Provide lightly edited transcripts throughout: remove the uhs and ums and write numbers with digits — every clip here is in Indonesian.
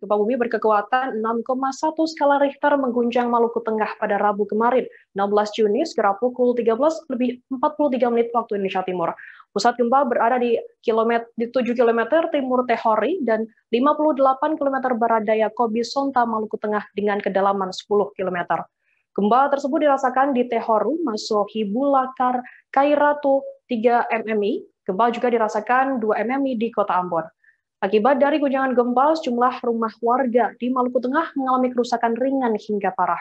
Gempa bumi berkekuatan 6,1 skala Richter mengguncang Maluku Tengah pada Rabu kemarin, 16 Juni sekira pukul 13:43 waktu Indonesia Timur. Pusat gempa berada di 7 km timur Tehori dan 58 km barat daya Kobi Sonta, Maluku Tengah dengan kedalaman 10 km. Gempa tersebut dirasakan di Tehoru, Masohibulakar, Kairatu 3 mmi. Gempa juga dirasakan 2 mmi di Kota Ambon. Akibat dari guncangan gempa, sejumlah rumah warga di Maluku Tengah mengalami kerusakan ringan hingga parah.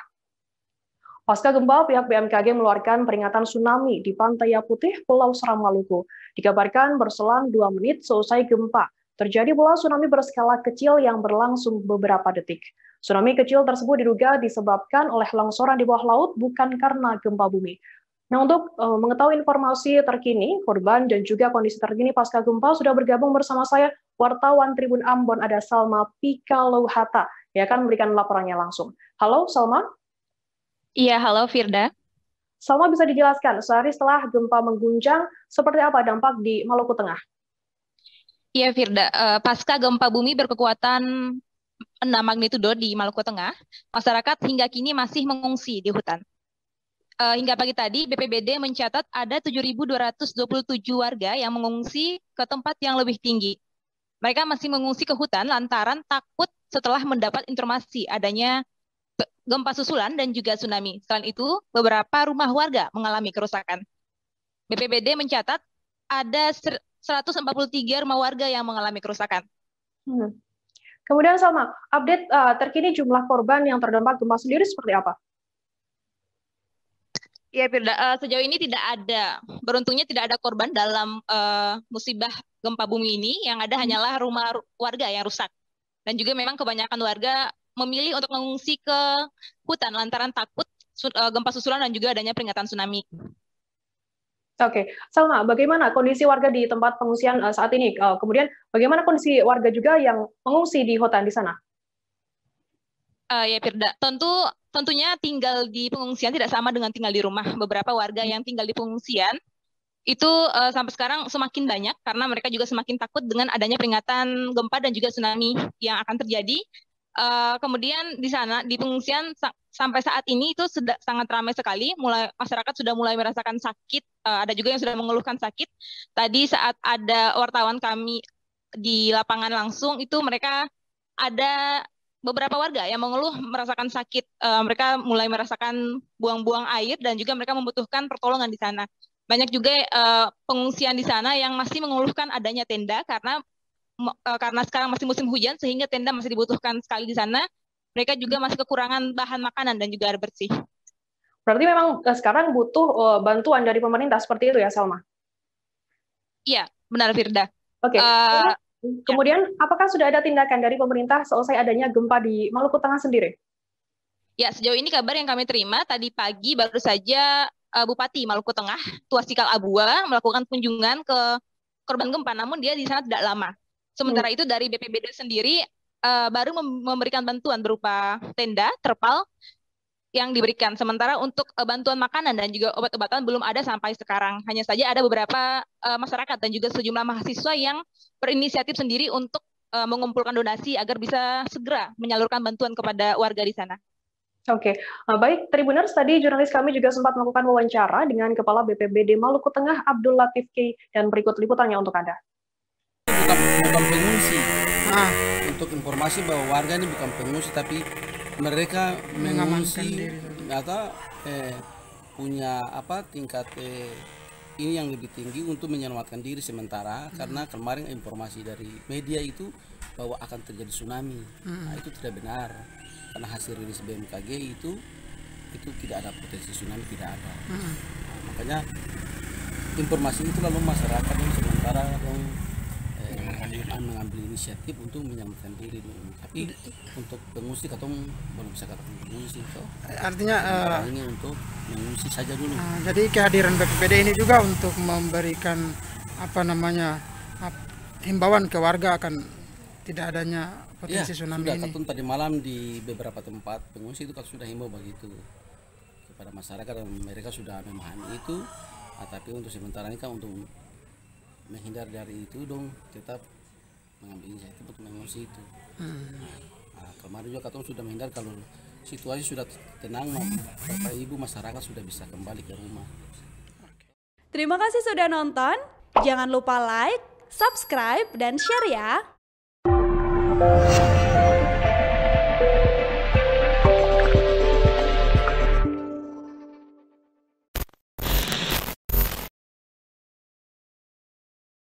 Pasca gempa, pihak BMKG mengeluarkan peringatan tsunami di Pantai Putih, Pulau Seram, Maluku. Dikabarkan berselang 2 menit selesai gempa, terjadi pula tsunami berskala kecil yang berlangsung beberapa detik. Tsunami kecil tersebut diduga disebabkan oleh longsoran di bawah laut, bukan karena gempa bumi. Nah, untuk mengetahui informasi terkini, korban dan juga kondisi terkini pasca gempa sudah bergabung bersama saya, wartawan Tribun Ambon, ada Salma Pikalouhata, yang akan memberikan laporannya langsung. Halo, Salma. Iya, halo Firda. Salma, bisa dijelaskan, sehari setelah gempa mengguncang, seperti apa dampak di Maluku Tengah? Iya, Firda. Pasca gempa bumi berkekuatan 6 magnitudo di Maluku Tengah, masyarakat hingga kini masih mengungsi di hutan. Hingga pagi tadi, BPBD mencatat ada 7.227 warga yang mengungsi ke tempat yang lebih tinggi. Mereka masih mengungsi ke hutan lantaran takut setelah mendapat informasi adanya gempa susulan dan juga tsunami. Selain itu, beberapa rumah warga mengalami kerusakan. BPBD mencatat ada 143 rumah warga yang mengalami kerusakan. Kemudian Salma, update terkini jumlah korban yang terdampak gempa sendiri seperti apa? Ya, Firda, sejauh ini beruntungnya tidak ada korban dalam musibah gempa bumi ini. Yang ada hanyalah rumah warga yang rusak. Dan juga memang kebanyakan warga memilih untuk mengungsi ke hutan lantaran takut gempa susulan dan juga adanya peringatan tsunami. Oke, Salma, bagaimana kondisi warga di tempat pengungsian saat ini? Kemudian bagaimana kondisi warga juga yang mengungsi di hutan di sana? Ya, Firda, tentunya tinggal di pengungsian tidak sama dengan tinggal di rumah. Beberapa warga yang tinggal di pengungsian itu sampai sekarang semakin banyak karena mereka juga semakin takut dengan adanya peringatan gempa dan juga tsunami yang akan terjadi. Kemudian di sana di pengungsian sampai saat ini itu sangat ramai sekali. Masyarakat sudah mulai merasakan sakit. Ada juga yang sudah mengeluhkan sakit. Tadi saat ada wartawan kami di lapangan langsung itu mereka ada beberapa warga yang mengeluh merasakan sakit. Mereka mulai merasakan buang-buang air dan juga mereka membutuhkan pertolongan di sana. Banyak juga pengungsian di sana yang masih mengeluhkan adanya tenda karena sekarang masih musim hujan sehingga tenda masih dibutuhkan sekali di sana. Mereka juga masih kekurangan bahan makanan dan juga air bersih. Berarti memang sekarang butuh bantuan dari pemerintah seperti itu ya, Salma? Iya, benar Firda. Oke. Kemudian, apakah sudah ada tindakan dari pemerintah selesai adanya gempa di Maluku Tengah sendiri? Ya, sejauh ini kabar yang kami terima tadi pagi baru saja Bupati Maluku Tengah, Tuasikal Abua, melakukan kunjungan ke korban gempa, namun dia di sana tidak lama. Sementara itu dari BPBD sendiri baru memberikan bantuan berupa tenda, terpal yang diberikan. Sementara untuk bantuan makanan dan juga obat-obatan belum ada sampai sekarang. Hanya saja ada beberapa masyarakat dan juga sejumlah mahasiswa yang berinisiatif sendiri untuk mengumpulkan donasi agar bisa segera menyalurkan bantuan kepada warga di sana. Oke, baik Tribuners, tadi jurnalis kami juga sempat melakukan wawancara dengan Kepala BPBD Maluku Tengah, Abdul Latif K, dan berikut liputannya untuk Anda. Bukan pengungsi. Untuk informasi bahwa warga ini bukan pengungsi, tapi mereka mengungsi atau punya tingkat ini yang lebih tinggi untuk menyelamatkan diri sementara karena kemarin informasi dari media itu bahwa akan terjadi tsunami. Nah, itu tidak benar karena hasil rilis BMKG itu tidak ada potensi tsunami, tidak ada. Nah, makanya informasi itu lalu masyarakat yang sementara mengambil inisiatif untuk menyelamatkan diri dulu. Tapi untuk pengungsi belum bisa katakan pengungsi. Artinya ini untuk mengungsi saja dulu. Jadi kehadiran BPBD ini juga untuk memberikan himbauan ke warga akan tidak adanya potensi tsunami sudah, ini. Tadi malam di beberapa tempat pengungsi itu kan sudah himbau begitu kepada masyarakat dan mereka sudah memahami itu. Tapi untuk sementara ini kan untuk menghindar dari itu tetap mengambil inisiatif untuk mengungsi itu. kemarin juga katong sudah menghindar kalau situasi sudah tenang, Bapak Ibu masyarakat sudah bisa kembali ke rumah. Terima kasih sudah nonton. Jangan lupa like, subscribe, dan share ya.